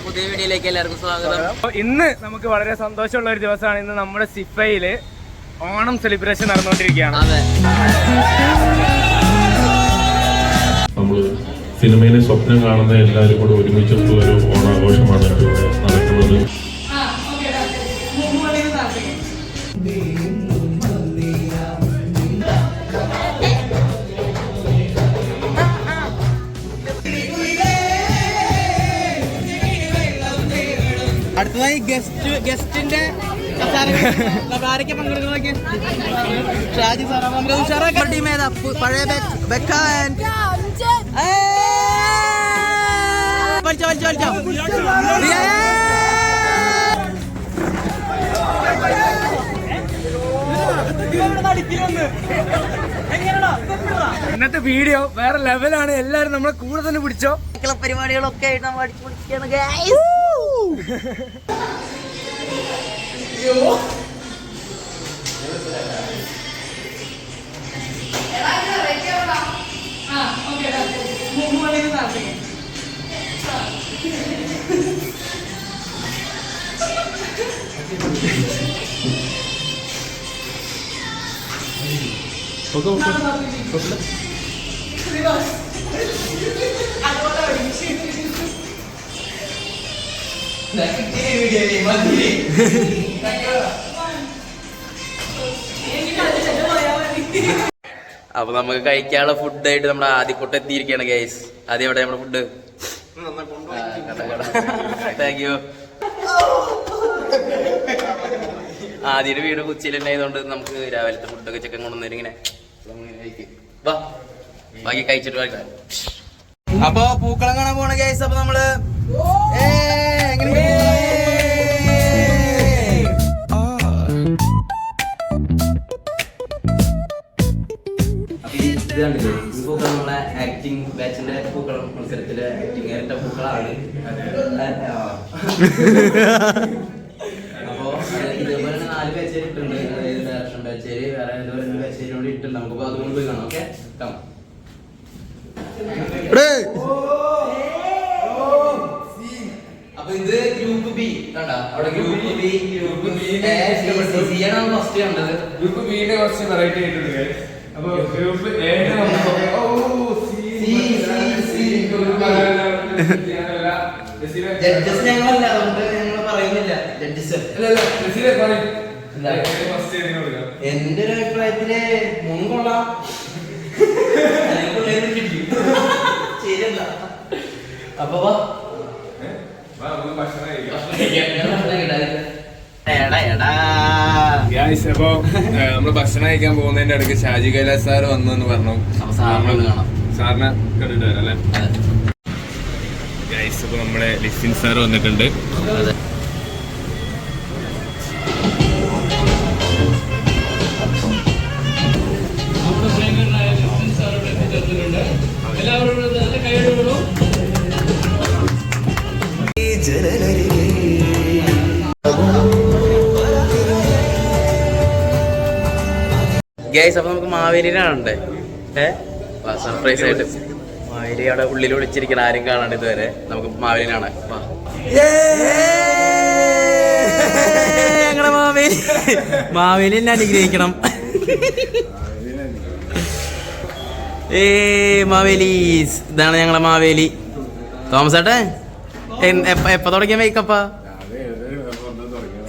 പുതിയ വീഡിയോയിലേക്ക് എല്ലാവർക്കും സ്വാഗതം. ഇന്ന് നമുക്ക് വളരെ സന്തോഷമുള്ള ഒരു ദിവസമാണ്. ഇന്ന് നമ്മുടെ സിഫയില് ഓണം സെലിബ്രേഷൻ നടന്നുകൊണ്ടിരിക്കുകയാണ്. അതെ, നമ്മൾ സിനിമയിലെ സ്വപ്നം കാണുന്ന എല്ലാവരും കൂടെ ഒരുമിച്ചുള്ള ഒരു ഓണാഘോഷമാണ് ഇവിടെ നടക്കുന്നത്. അടുത്തതായി ഗസ്റ്റിന്റെ ആരൊക്കെ പങ്കെടുക്കുന്നതൊക്കെ ഷാജി സാറാ. നമുക്ക് ഉഷാറാക്കാൻ ടീം ഏതാ? പഴയ ഇന്നത്തെ വീഡിയോ വേറെ ലെവലാണ്. എല്ലാരും നമ്മളെ കൂടെ തന്നെ പിടിച്ചോ. പരിപാടികളൊക്കെ ആയിട്ട് നമ്മൾ അടിച്ചു പൊളിക്കുകയാണ്. അപ്പൊ നമുക്ക് കഴിക്കാനുള്ള ഫുഡായിട്ട് നമ്മുടെ ആദ്യക്കൂട്ടം എത്തിയിരിക്കുകയാണ് ഗൈസ്. ആദ്യം എവിടെ നമ്മുടെ ഫുഡ്? Thank you. ആദ്യയുടെ വീട് കൊച്ചിയിൽ ഉണ്ടായതുകൊണ്ട് നമുക്ക് രാവിലത്തെ ഫുഡൊക്കെ ചിക്കൻ കൊണ്ടുവന്നേരും. ഇങ്ങനെ ബാക്കി കഴിച്ചിട്ട് വരാം. അപ്പൊ പൂക്കളം കാണാൻ പോണ ഗൈസ്. അപ്പൊ നമ്മള് പൂക്കളം നമ്മളെ ആക്ടിങ് ബാച്ചിന്റെ പൂക്കളം മത്സരത്തിലെ ആക്ടിങ് ഏറിട്ട പൂക്കളാണ്. അപ്പോ ഇതേപോലെ 4 ബാച്ചേരി ഇട്ടുണ്ട്. അതായത് ഡയറക്ഷൻ ബാച്ചേരി, വേറെ ഇതുപോലെ 2 ബാച്ചേരി കൂടി ഇട്ടുണ്ട്. നമുക്ക് അതുകൊണ്ട് പോയി കാണാം. ഓക്കെ, അപ്പൊ ഇത് ഗ്രൂപ്പ് ബി കണ്ട. അവിടെ ഗ്രൂപ്പ് ബി ആണ് ഫസ്റ്റ് കണ്ടത്. ഗ്രൂപ്പ് ബിയുടെ കുറച്ച് വെറൈറ്റി ആയിട്ടുണ്ട്. അപ്പൊ ഗ്രൂപ്പ് ജഡ്ജസ് ഞങ്ങളല്ല, അതുകൊണ്ട് ഞങ്ങൾ പറയുന്നില്ല. ജഡ്ജസ് എന്റെ ഒരു അഭിപ്രായത്തില് മുൻകൊള്ളാം. ശരിയല്ല. അപ്പൊ അപ്പൊ നമ്മള് ഭക്ഷണം കഴിക്കാൻ പോകുന്നതിന്റെ അടുക്ക് ഷാജി കൈലാസ് സാറ് വന്നു എന്ന് പറഞ്ഞു. സാറിനെ കണ്ടിട്ട് വരാം അല്ലേ? ഗൈസ്, അപ്പൊ നമ്മുടെ ലിസിൻ സാർ വന്നിട്ടുണ്ട്. ഗൈസ്, അപ്പൊ നമുക്ക് മാവേലിനെ കാണണ്ടേ? സർപ്രൈസ് ആയിട്ട് മാവേലി അവിടെ ഉള്ളിൽ വിളിച്ചിരിക്കണം. ആരും കാണാണ്ട് ഇതുവരെ. നമുക്ക് മാവേലിനെ കാണാം. ഞങ്ങളുടെ മാവേലി എന്നെ അനുഗ്രഹിക്കണം. മാവേലീസ്, ഇതാണ് ഞങ്ങളെ മാവേലി. തോമസ് ഏട്ടെ, എപ്പ തുടങ്ങിയ മേക്കപ്പാ?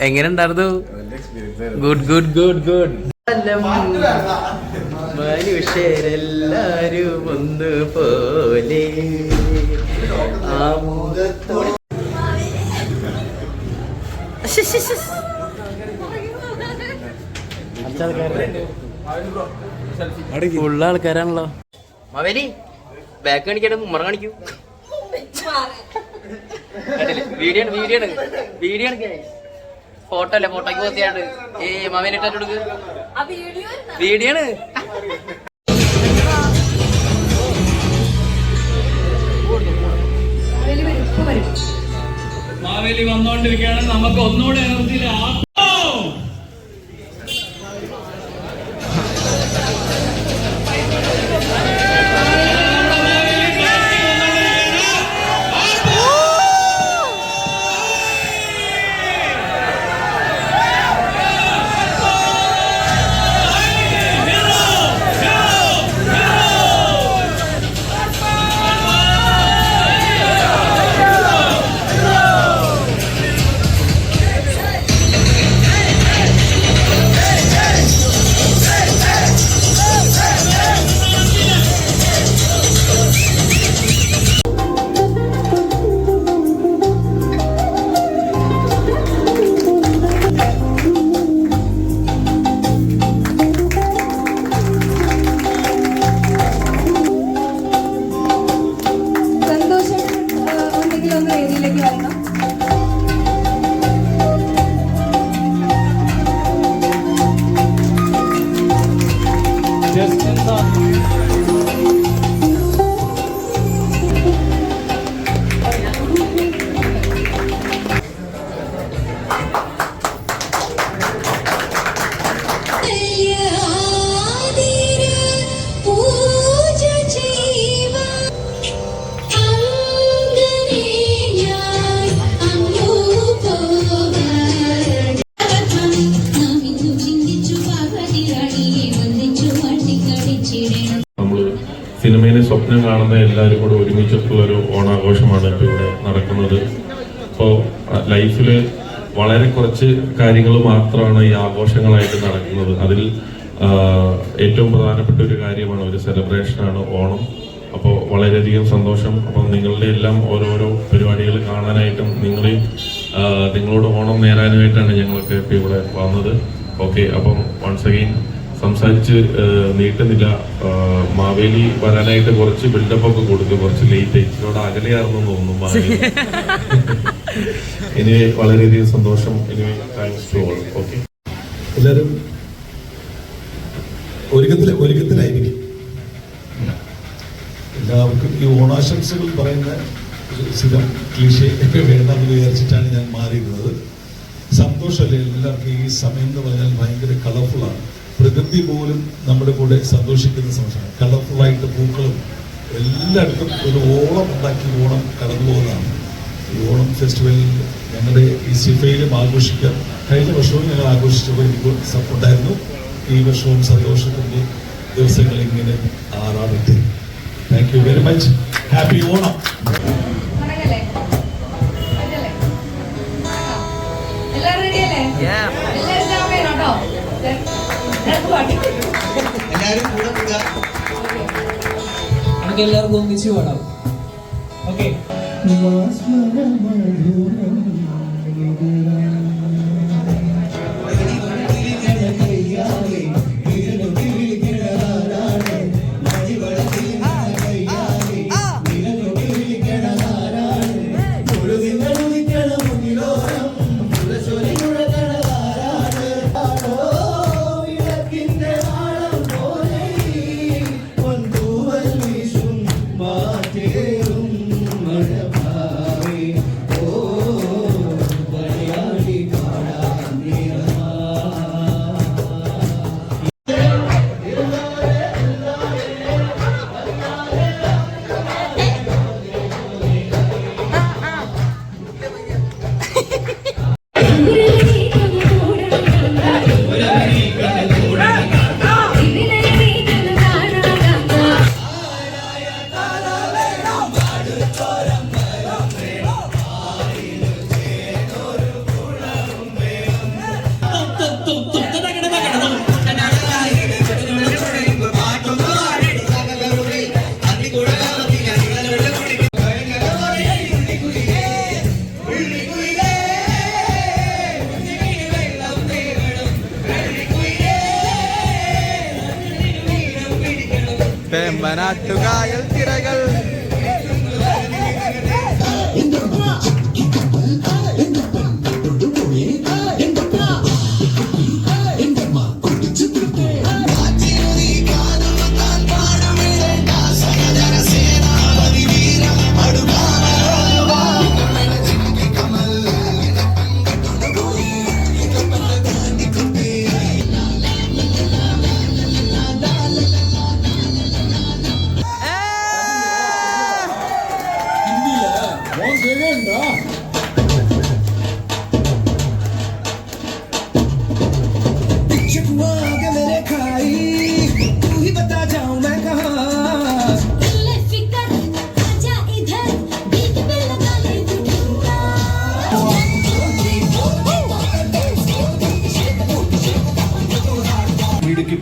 എങ്ങനെ ഉണ്ടായിരുന്നു? Good good good good. മനുഷ്യരെല്ലാരും ഒന്ന് പോലെ ഉള്ള ആൾക്കാരാണല്ലോ. മാവേലി ബാക്ക് കാണിക്കാണ്ട് ഉമ്മറ കാണിക്കൂ. വീഡിയോ ഫോട്ടോ അല്ലേ? ഫോട്ടോക്ക് പോത്തിയാണ്ട് മാവേലി ഇട്ടു കൊടുക്ക്. വീഡിയോ ആണ്. മാവേലി വന്നോണ്ടിരിക്കുകയാണ്. നമുക്ക് ഒന്നുകൂടെ എനർജിയില്ല. ഒന്ന് വേദിയിലേക്ക് വരണം. സിനിമയിലെ സ്വപ്നം കാണുന്ന എല്ലാവരും കൂടെ ഒരുമിച്ചെത്തുള്ള ഒരു ഓണാഘോഷമാണ് ഇപ്പോൾ ഇവിടെ നടക്കുന്നത്. ഇപ്പോൾ ലൈഫിൽ വളരെ കുറച്ച് കാര്യങ്ങൾ മാത്രമാണ് ഈ ആഘോഷങ്ങളായിട്ട് നടക്കുന്നത്. അതിൽ ഏറ്റവും പ്രധാനപ്പെട്ട ഒരു കാര്യമാണ്, ഒരു സെലിബ്രേഷനാണ് ഓണം. അപ്പോൾ വളരെയധികം സന്തോഷം. അപ്പം നിങ്ങളുടെ എല്ലാം ഓരോരോ പരിപാടികൾ കാണാനായിട്ടും നിങ്ങളോട് ഓണം നേരാനായിട്ടാണ് ഞങ്ങളൊക്കെ ഇപ്പോൾ ഇവിടെ വന്നത്. ഓക്കെ, അപ്പം വൺസ് അഗെയിൻ സംസാരിച്ച് നീട്ടുന്നില്ല. മാവേലി വരാനായിട്ട് കുറച്ച് ബിൽഡപ്പ് ഒക്കെ കൊടുത്തു, കുറച്ച് ലേറ്റ് ആയി, ഇതിനോട് അകലെയാണെന്ന് തോന്നുന്നു മാവേലി. ഇനി വളരെയധികം സന്തോഷം. ഇനി താങ്ക്സ് ടു ഓൾ. ഓക്കെ, എല്ലാവരും ഒരുക്കത്തിലായിരിക്കും. എല്ലാവർക്കും ഈ ഓണാശംസകൾ പറയുന്ന സ്ഥിരം ക്ലീഷേ വേണ്ടെന്ന് വിചാരിച്ചിട്ടാണ് ഞാൻ മാറിയിരുന്നത്. സന്തോഷമല്ലേ എല്ലാവർക്കും. ഈ സമയം എന്ന് പറഞ്ഞാൽ ഭയങ്കര കളർഫുള്ളാണ്. പ്രകൃതി പോലും നമ്മുടെ കൂടെ സന്തോഷിക്കുന്ന സമയമാണ്. കളർഫുള്ളായിട്ട് പൂക്കളും എല്ലായിടത്തും ഒരു ഓണം ഉണ്ടാക്കി ഓണം കടന്നു പോകുന്നതാണ്. ഈ ഓണം ഫെസ്റ്റിവലിൽ ഞങ്ങളുടെ ഈ സിഫയിലും ആഘോഷിക്കാം. കഴിഞ്ഞ വർഷവും ഞങ്ങൾ ആഘോഷിച്ചപ്പോൾ എനിക്ക് സപ്പോർട്ടായിരുന്നു. ഈ വർഷവും സന്തോഷത്തിൻ്റെ ദിവസങ്ങൾ ഇങ്ങനെ ആറാടട്ടെ. Thank you very much. Happy Onam. നമുക്ക് എല്ലാവർക്കും ഒന്നിച്ച് പാടാം. ഓക്കെ. വേമ്പനാട്ടുകായൽ തിരകൾ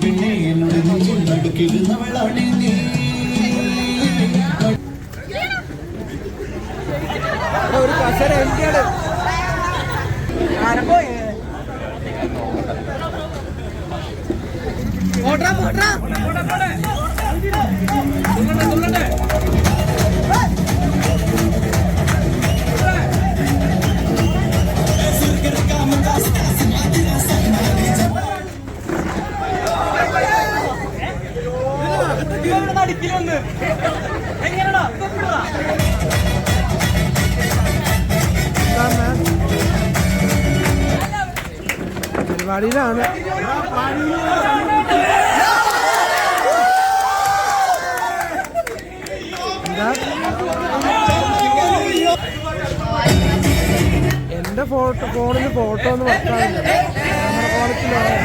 പിന്നെ എന്നോട് നടുക്കിരുന്നവളാണ് നീ. ഒരു കസര എന്തിയാണ് ആരംഭം ഓടാ ഓടാ പാടിയിലാണ്. എന്റെ ഫോണിൽ ഫോട്ടോ ഒന്നും വെക്കാറില്ല. ക്യാമറ ക്വാളിറ്റിയിലാണ്.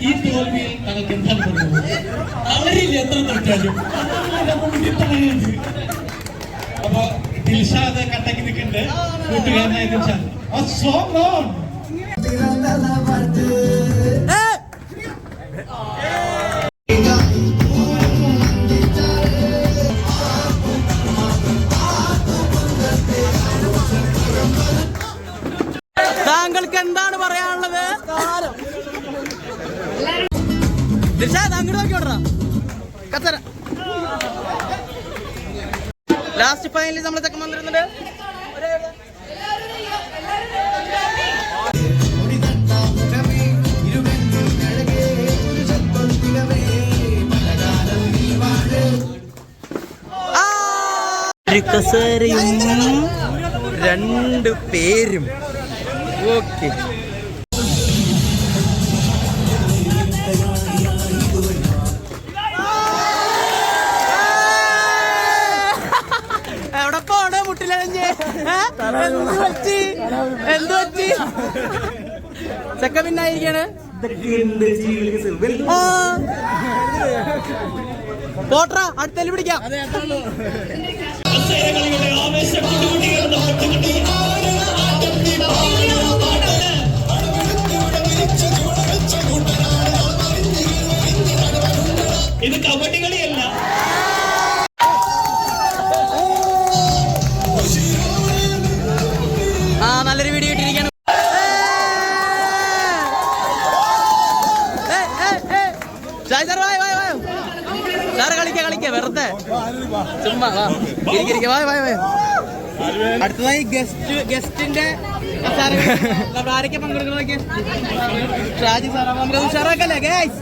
ഈ തോൽവിയിൽ നമുക്ക് എന്താണ് പറയുന്നത്? അവരിൽ എത്ര തൊട്ടാലും അപ്പൊ ദിൽഷാദ് കട്ടക്ക് നിൽക്കുന്നുണ്ട്. കൂട്ടുകാരനായ ദിൽഷാദ് താങ്കൾക്ക് എന്താണ് പറയാനുള്ളത്? ദിൽഷാദ് അങ്ങോട്ട് നോക്കിയോടാ. കത്തര ലാസ്റ്റ് ഫൈനലിൽ നമ്മൾ തെക്കം വന്നിരുന്നുണ്ട്. ഒരു കസേരയും 2 പേരും. ഓക്കെ, എവിടെ പോണേ മുട്ടിലഞ്ഞ്? എന്ത് പറ്റി? ചെക്ക പിന്നായിരിക്കാണ്. പോട്രാ, അടുത്തല് പിടിക്കാം. ഇത് കബഡി കളിയല്ല. നല്ലൊരു വീഡിയോ ഇട്ടിരിക്കുകയാണ്. സാറ് കളിക്ക വെറുതെ ചുമ്മാ അടുത്തതായി ഗസ്റ്റിന്റെ ആരൊക്കെ പങ്കെടുക്കണമൊക്കെ ഷാജി സാറാ. നമുക്ക് ഉഷാറാക്കല്ലേ ഗൈസ്?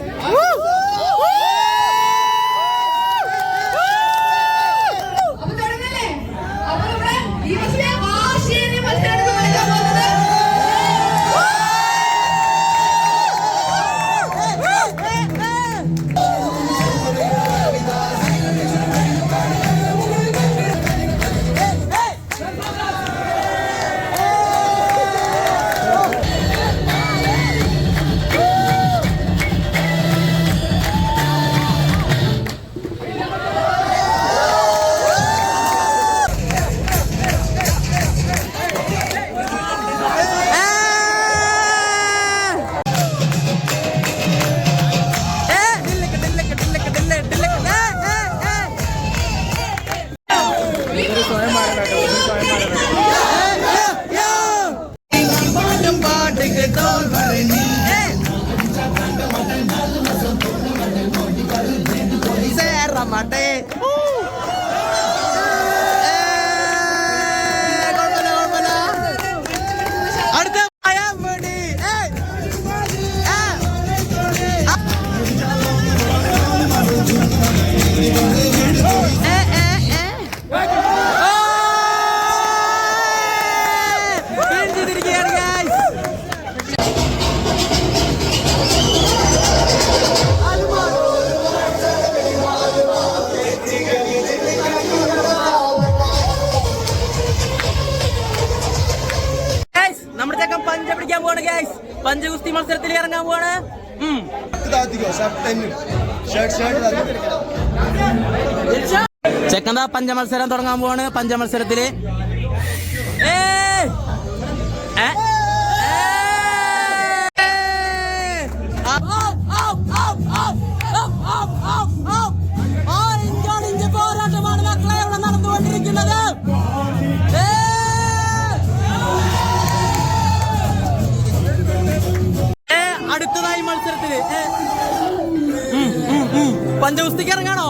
പഞ്ചഗുസ്തി മത്സരത്തിൽ ഇറങ്ങാൻ പോവാണ്. ചെക്കന്താ പഞ്ചമത്സരം തുടങ്ങാൻ പോവാണ്. പഞ്ചമത്സരത്തില് പോരാട്ടമാണ് മക്കളെ ഇവിടെ നടന്നുകൊണ്ടിരിക്കുന്നത്. അടുത്തതായി മത്സരത്തില് പഞ്ചഗുസ്തിക്ക് ഇറങ്ങാണോ?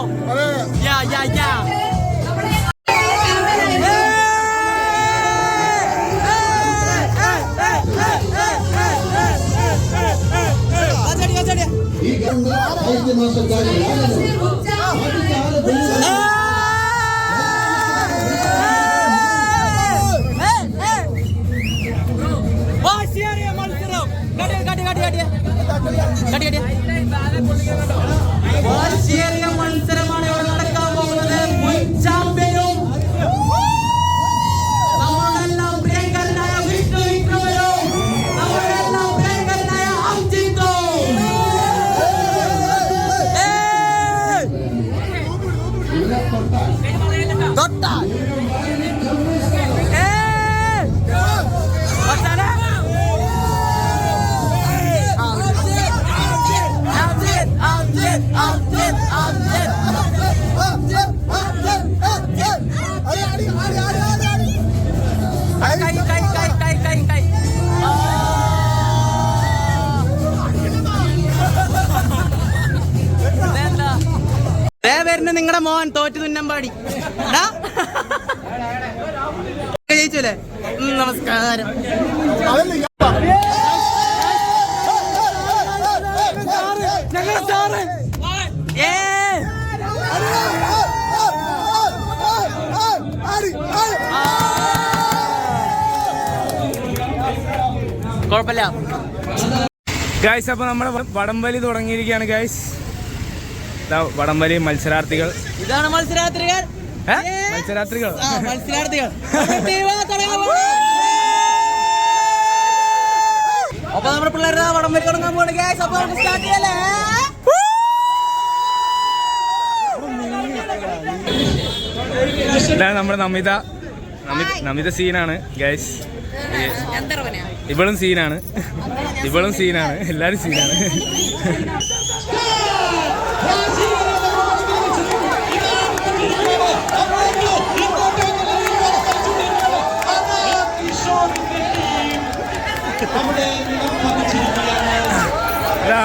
വരുന്ന നിങ്ങളുടെ മോൻ തോറ്റു തുന്നമ്പാടി ജയിച്ചല്ലേ. നമസ്കാരം. കുഴപ്പമില്ല ഗൈസ്. അപ്പൊ നമ്മുടെ വടംവലി തുടങ്ങിയിരിക്കുകയാണ് ഗൈസ്. വടംവലി മത്സരാർത്ഥികൾ. ഇതാണ് മത്സരാർത്ഥികൾ. മത്സരാർത്ഥികൾ അപ്പൊ നമ്മുടെ പിള്ളേരുടെ വടംവലി തുടങ്ങാൻ പോകണം ഗൈസ്. അപ്പൊ നമുക്ക് സ്റ്റാർട്ട് ചെയ്യല്ലേ. ഇതാണ് നമ്മുടെ നമിത സീനാണ് ഗൈസ്. ഇവളും സീനാണ്, എല്ലാരും സീനാണ്.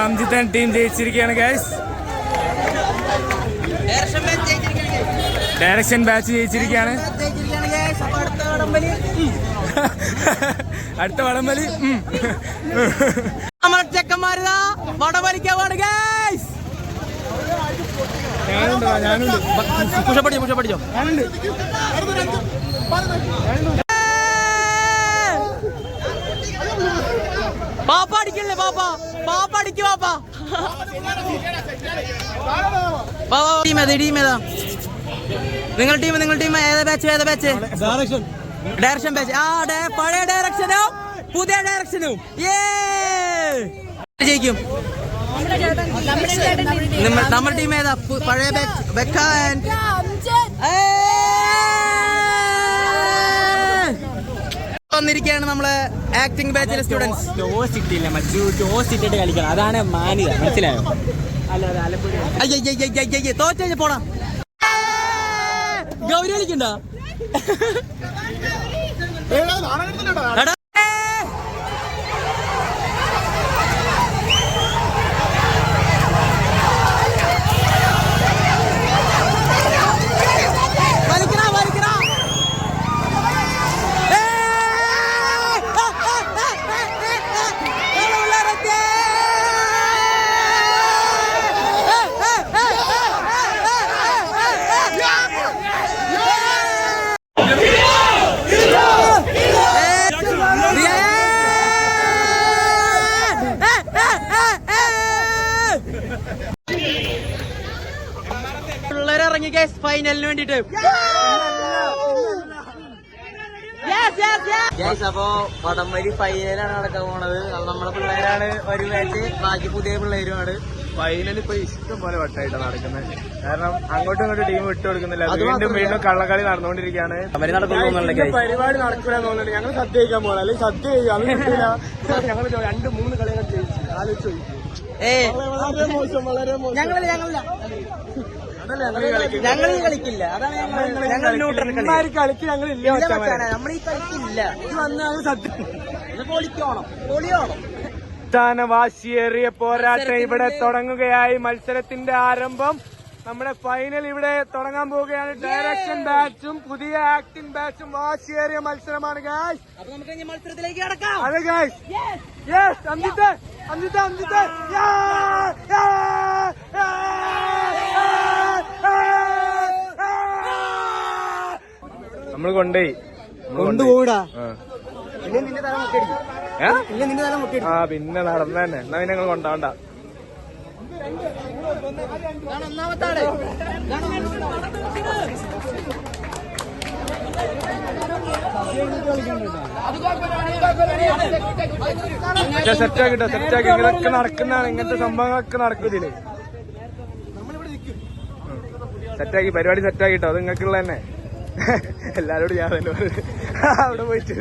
അംജിത്തൻ ടീം ജയിച്ചിരിക്കുകയാണ് ഗൈസ്. ഡയറക്ഷൻ ബാച്ച് ജയിച്ചിരിക്കുകയാണ്. അടുത്ത വടംവലി നമ്മുടെ ചെക്കന്മാരിതാ വടംവലിക്കാൻ പാട് ഗൈസ്. ഞാനുണ്ട്. പുഷപ്പടിച്ചോ ഞാനുണ്ട്. പാപ്പ അടിക്കല്ലേ പാപ്പ അടിക്ക് പാപ്പ. ടീം ഏതാ നിങ്ങൾ ടീം ഏതാ ബാച്ച്? Direction batch. പഴയ ഡയറക്ഷനും പുതിയ ഡയറക്ഷനും ജയിക്കും. നമ്മുടെ ടീം ഏതാ? പഴയ ബെക്ക വന്നിരിക്കുകയാണ് നമ്മള് ആക്ടിംഗ് ബാച്ചിലെ സ്റ്റുഡൻസ്. ടോസ് ഇട്ടിട്ട് കളിക്കണം, അതാണ് മാന്യത. മനസ്സിലായോ? അയ്യ തോറ്റ പോടാ. ഗൗരി കളിക്കണ്ട. പിള്ളേർ ഇറങ്ങി ഫൈനലിന് വേണ്ടിട്ട്. അപ്പൊ വടംവലി ഫൈനലാണ് നടക്കാൻ പോണത്. അത് നമ്മളെ പിള്ളേരാണ് ഒരു ബാച്ച്, ബാക്കി പുതിയ പിള്ളേരുമാണ്. ഫൈനൽ ഇപ്പൊ ഇഷ്ടം പോലെ വട്ടായിട്ടാണ് നടക്കുന്നത്. കാരണം അങ്ങോട്ടും ഇങ്ങോട്ടും ടീം വിട്ടു കൊടുക്കുന്നില്ല. വീണ്ടും കള്ളക്കളി നടന്നുകൊണ്ടിരിക്കുകയാണ്. പരിപാടി നടക്കില്ല തോന്നുന്നുണ്ട്. ഞങ്ങൾ സദ്യ കഴിക്കാൻ പോകണം, അല്ലെങ്കിൽ സദ്യ അത് കിട്ടില്ല. ഞങ്ങൾ 2-3 കളികൾ ജയിച്ചു. ആലോചിച്ചു വളരെ മോശം. ഞങ്ങൾ കളിക്കില്ല. അതാണ് ഞങ്ങൾ ന്യൂട്രൽ കളിക്ക് ഞങ്ങളില്ല. നമ്മൾ ഈ കളിക്കില്ല. വാശിയേറിയ പോരാട്ടം ഇവിടെ തുടങ്ങുകയായി. മത്സരത്തിന്റെ ആരംഭം. നമ്മുടെ ഫൈനൽ ഇവിടെ തുടങ്ങാൻ പോവുകയാണ്. ഡയറക്ഷൻ ബാച്ചും പുതിയ ആക്ടിംഗ് ബാച്ചും വാശിയേറിയ മത്സരമാണ് ഗായ്സ്. അപ്പൊ നമുക്ക് ഇനി മത്സരത്തിലേക്ക് കടക്കാം. അതെ ഗായ്സ്. യെസ് അഞ്ജിത്ത് നമ്മൾ കൊണ്ടുപോയിടാ. പിന്നെ നടന്ന തന്നെ. എന്നാ പിന്നെ ഞങ്ങൾ കൊണ്ടാവണ്ട. സെറ്റാക്കിട്ടോ. ഇങ്ങനെയൊക്കെ നടക്കുന്നതാണ്. ഇങ്ങനത്തെ സംഭവങ്ങളൊക്കെ നടക്കും ഇതില്. സെറ്റാക്കി പരിപാടി സെറ്റാക്കിട്ടോ. അത് നിങ്ങൾക്കുള്ള തന്നെ. എല്ലാരോടും ഞാൻ തന്നെ അവിടെ പോയിട്ട്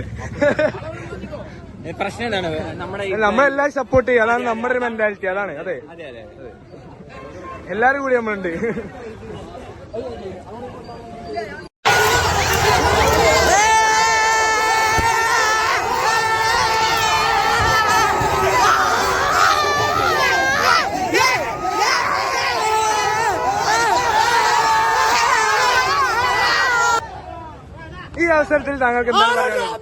പ്രശ്നം എന്താണ്? നമ്മളെല്ലാരും സപ്പോർട്ട് ചെയ്യും. അതാണ് നമ്മുടെ ഒരു മെന്റാലിറ്റി. അതാണ്. അതെ, എല്ലാരും കൂടി നമ്മളുണ്ട്. ഈ അവസരത്തിൽ താങ്കൾക്ക് എന്താണ് പറയാനുള്ളത്?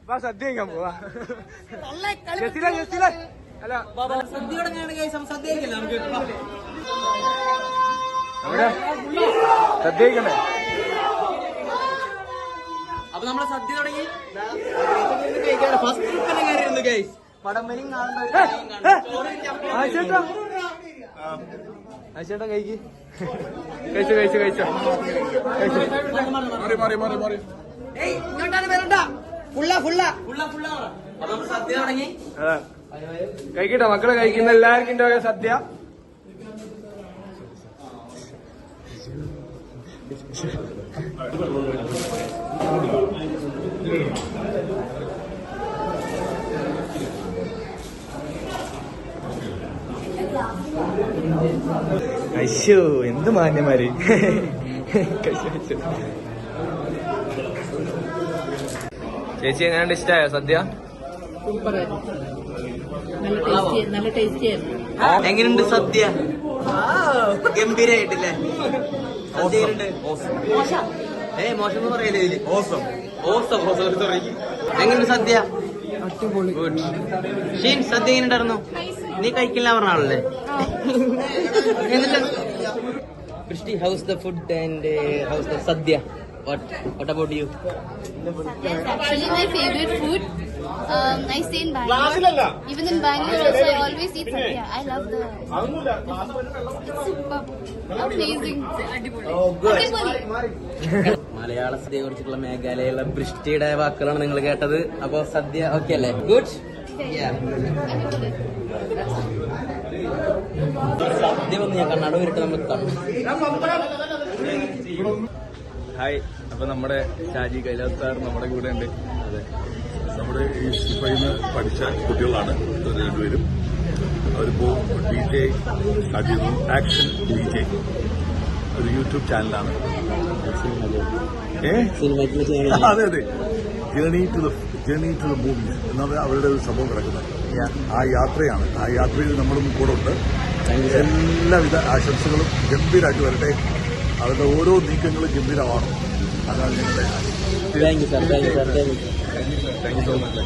വാ, സദ്യ കഴിക്കാൻ പോവാ. ജസീല അല്ല അവിടെ സദ്യ കഴിക്കണ്ടേ? അപ്പൊ നമ്മളെ സദ്യ തുടങ്ങി ഫസ്റ്റ് കയറിയിരുന്നു ഗൈസ്. പടംവലിയും ആശേട്ടാ കഴിക്ക്. കഴിച്ചോ സദ്യ തുടങ്ങി. കഴിക്കട്ടെ മക്കളെ, കഴിക്കുന്ന എല്ലാവർക്കും സദ്യ. അയ്യോ എന്ത് മാന്യന്മാര്. ചേച്ചി എങ്ങനെയുണ്ട്, ഇഷ്ടമായോ സദ്യ? നല്ല ടേസ്റ്റി ആയിരുന്നു. എങ്ങനെയുണ്ട് സദ്യ? ഗംഭീരായിട്ടില്ലേ? മോശം പറയല്ലേ ഇതില്. എങ്ങനെയുണ്ട് സദ്യ? ഷീൻ, സദ്യ എങ്ങനെ ഉണ്ടായിരുന്നു? നീ കഴിക്കില്ല പറഞ്ഞാണല്ലേ? എന്നിട്ട് Prishti, how's the food and how's the sadhya? What about you? That's actually my favorite food. I stay in Bangalore. Even in Bangalore also, I always eat sadhya. I love the food. It's super amazing. മലയാള സദ്യയെ കുറിച്ചുള്ള മേഘാലയയിലെ പൃഷ്ടിയുടെ വാക്കുകളാണ് നിങ്ങൾ കേട്ടത്. അപ്പൊ സദ്യ okay അല്ലേ? Good. സദ്യ വന്ന് ഞാൻ കണ്ണാട് വരിട്ട് നമുക്ക് കാണാം. ഹായ്, അപ്പൊ നമ്മുടെ ഷാജി കൈലാസ് സാർ നമ്മുടെ കൂടെ ഉണ്ട്. അതെ, നമ്മുടെ ഈ സിനിമയിൽ പഠിച്ച കുട്ടികളാണ് രണ്ടുപേരും. അവരിപ്പോ DJ സ്റ്റാർട്ട് ചെയ്തു, ആക്ഷൻ DJ, ഒരു യൂട്യൂബ് ചാനലാണ്. അതെ അതെ, ജേണി ടു ദ മൂവീസ് എന്നാണ് അവരുടെ ഒരു സംഭവം കിടക്കുന്നത്. ആ യാത്രയാണ്. ആ യാത്രയിൽ നമ്മളും കൂടെ ഉണ്ട്. എല്ലാവിധ ആശംസകളും ഗംഭീരമായിട്ട് വരട്ടെ. അവരുടെ ഓരോ നീക്കങ്ങളും ഗംഭീരമാണ്. അതാണ് ഞങ്ങളുടെ thank you sir. Thank you so much.